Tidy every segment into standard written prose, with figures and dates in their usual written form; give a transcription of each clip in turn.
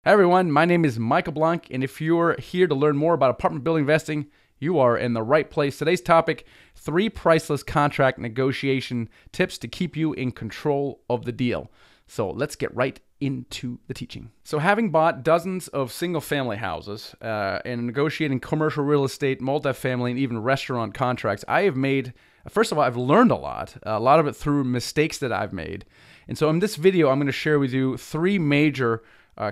Hi everyone, my name is Michael Blanc, and if you're here to learn more about apartment building investing, you are in the right place. Today's topic, 3 priceless contract negotiation tips to keep you in control of the deal. So let's get right into the teaching. So having bought dozens of single-family houses and negotiating commercial real estate, multifamily, and even restaurant contracts, I have made, first of all, I've learned a lot of it through mistakes that I've made. And so in this video, I'm going to share with you 3 major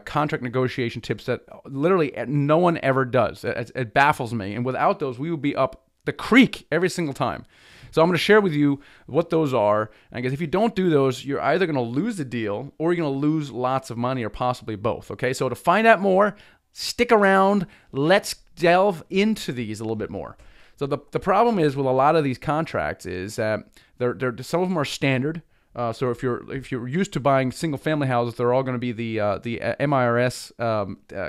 contract negotiation tips that literally no one ever does. It baffles me. And without those, we would be up the creek every single time. So I'm going to share with you what those are. And because if you don't do those, you're either going to lose the deal or you're going to lose lots of money or possibly both. Okay, so to find out more, stick around. Let's delve into these a little bit more. So the problem is with a lot of these contracts is that some of them are standard. So if you're used to buying single-family houses, they're all going to be the MRIS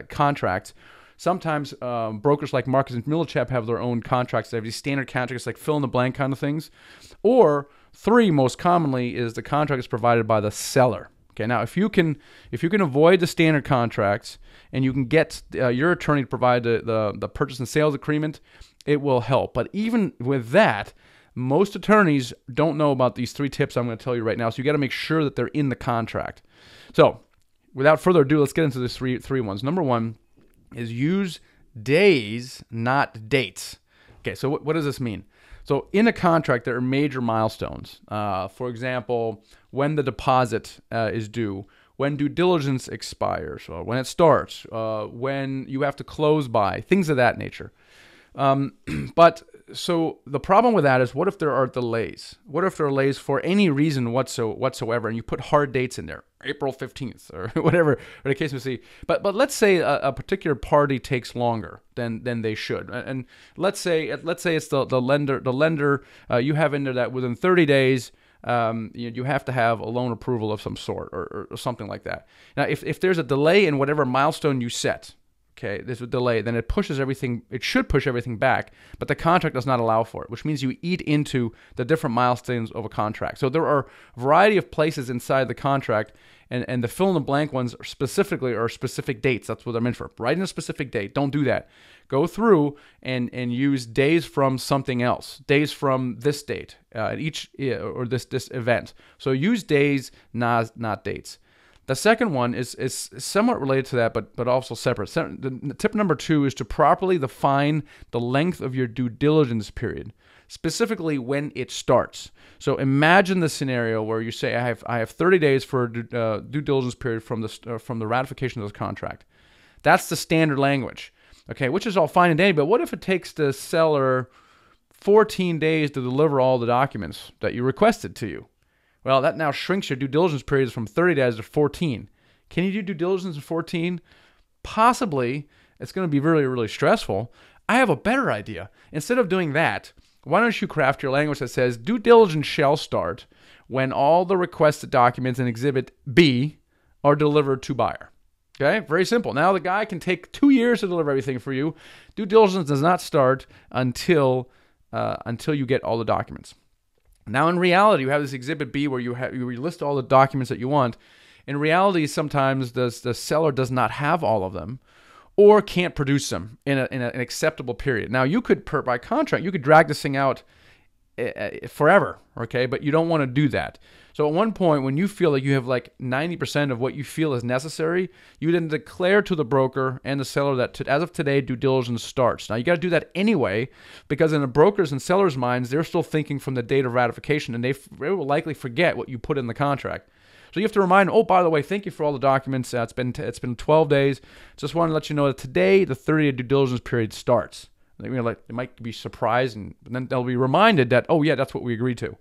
contracts. Sometimes brokers like Marcus and Millichap have their own contracts. They have these standard contracts like fill-in-the-blank kind of things. Or 3, most commonly, is the contract is provided by the seller. Okay, now if you can avoid the standard contracts and you can get your attorney to provide the purchase and sales agreement, it will help. But even with that, most attorneys don't know about these 3 tips I'm going to tell you right now, so you got to make sure that they're in the contract. So, without further ado, let's get into these three ones. Number 1 is use days, not dates. Okay, so what does this mean? So, in a contract, there are major milestones. For example, when the deposit is due, when due diligence expires, or when it starts, when you have to close by, things of that nature. So the problem with that is, what if there are delays? What if there are delays for any reason whatsoever, and you put hard dates in there, April 15th or whatever, or the case may be. But let's say a particular party takes longer than they should, and let's say it's the lender. You have in there that within 30 days. You have to have a loan approval of some sort or something like that. Now, if there's a delay in whatever milestone you set, okay, there's a delay, then it should push everything back, but the contract does not allow for it, which means you eat into the different milestones of a contract. So there are a variety of places inside the contract, and the fill-in-the-blank ones specifically are specific dates. That's what they're meant for. Write in a specific date. Don't do that. Go through and use days from something else, days from this date, or this event. So use days, not dates. The second one is somewhat related to that, but also separate. Tip number 2 is to properly define the length of your due diligence period, specifically when it starts. So imagine the scenario where you say, I have 30 days for a due diligence period from the ratification of this contract. That's the standard language, okay, which is all fine and dandy, but what if it takes the seller 14 days to deliver all the documents that you requested to you? Well, that now shrinks your due diligence periods from 30 days to 14. Can you do due diligence in 14? Possibly. It's going to be really, really stressful. I have a better idea. Instead of doing that, why don't you craft your language that says due diligence shall start when all the requested documents in Exhibit B are delivered to buyer. Okay? Very simple. Now the guy can take 2 years to deliver everything for you. Due diligence does not start until you get all the documents. Now, in reality, you have this Exhibit B where you list all the documents that you want. In reality, sometimes the seller does not have all of them or can't produce them in an acceptable period. Now, you could, by contract, you could drag this thing out forever, okay? But you don't want to do that. So at one point, when you feel like you have like 90% of what you feel is necessary, you then declare to the broker and the seller that as of today, due diligence starts. Now, you got to do that anyway, because in the brokers' and sellers' minds, they're still thinking from the date of ratification, and they will likely forget what you put in the contract. So you have to remind them, oh, by the way, thank you for all the documents. It's been 12 days. Just wanted to let you know that today, the 30-day due diligence period starts. They might be surprised, and then they'll be reminded that, oh, yeah, that's what we agreed to.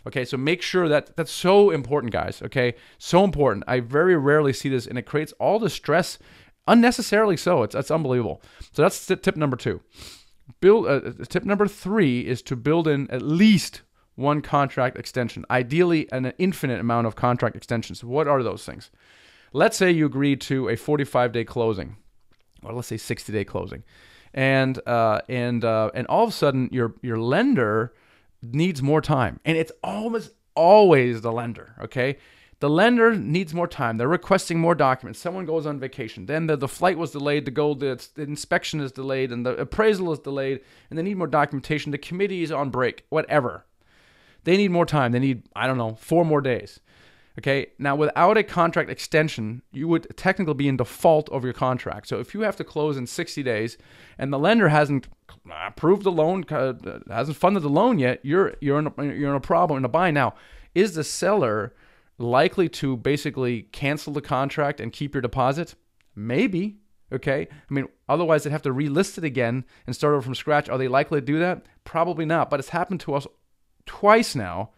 Okay, so make sure that's so important, guys, okay? So important. I very rarely see this, and it creates all the stress unnecessarily so. It's unbelievable. So that's tip number 2. Tip number 3 is to build in at least one contract extension, ideally an infinite amount of contract extensions. What are those things? Let's say you agree to a 45-day closing, or let's say 60-day closing, and all of a sudden your lender needs more time, and it's almost always the lender, okay? The lender needs more time. They're requesting more documents. Someone goes on vacation. Then the flight was delayed. The inspection is delayed, and the appraisal is delayed, and they need more documentation. The committee is on break. Whatever. They need more time. They need, I don't know, 4 more days. Okay. Now, without a contract extension, you would technically be in default of your contract. So if you have to close in 60 days, and the lender hasn't approved the loan, hasn't funded the loan yet, you're in a problem, in a bind. Now, is the seller likely to basically cancel the contract and keep your deposit? Maybe. Okay. I mean, otherwise they'd have to relist it again and start over from scratch. Are they likely to do that? Probably not. But it's happened to us twice now.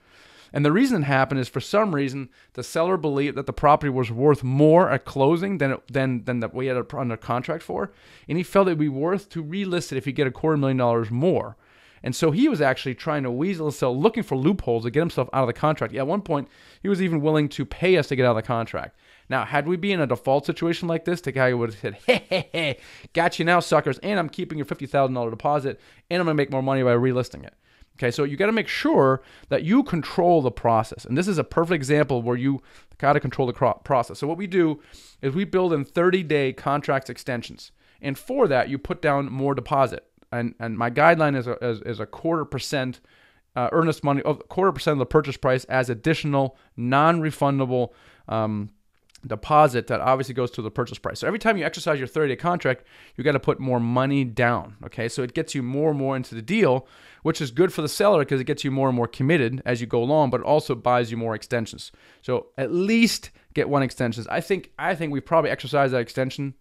And the reason it happened is, for some reason, the seller believed that the property was worth more at closing than that we had it under contract for, and he felt it would be worth to relist it if he get $250,000 more. And so he was actually trying to weasel himself, looking for loopholes to get himself out of the contract. At one point, he was even willing to pay us to get out of the contract. Now, had we been in a default situation like this, the guy would have said, hey, got you now, suckers, and I'm keeping your $50,000 deposit, and I'm going to make more money by relisting it. Okay, so you got to make sure that you control the process. And this is a perfect example where you got to control the process. So what we do is we build in 30-day contract extensions. And for that, you put down more deposit. And my guideline is a 0.25% earnest money, 0.25% of the purchase price as additional non-refundable deposit that obviously goes to the purchase price. So every time you exercise your 30-day contract, you got to put more money down. Okay, so it gets you more and more into the deal, which is good for the seller because it gets you more and more committed as you go along, but it also buys you more extensions. So at least get 1 extension. I think we probably exercise that extension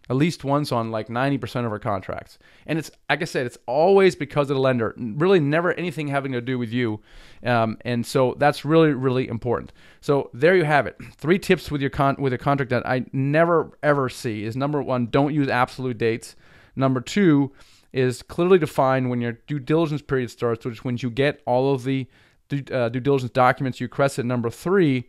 at least once on like 90% of our contracts. And it's, like I said, it's always because of the lender, really never anything having to do with you. And so that's really, really important. So there you have it. 3 tips with your contract that I never, ever see is: number 1, don't use absolute dates. Number 2 is clearly define when your due diligence period starts, which is when you get all of the due diligence documents you requested. Number 3,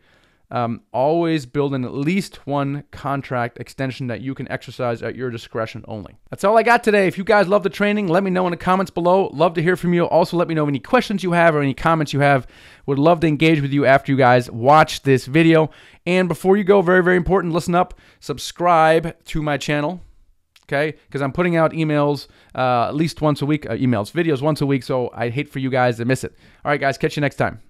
always build in at least 1 contract extension that you can exercise at your discretion only. That's all I got today. If you guys love the training, let me know in the comments below. Love to hear from you. Also, let me know any questions you have or any comments you have. Would love to engage with you after you guys watch this video. And before you go, very, very important, listen up. Subscribe to my channel. Okay, because I'm putting out emails at least once a week, videos once a week, so I hate for you guys to miss it. All right, guys, catch you next time.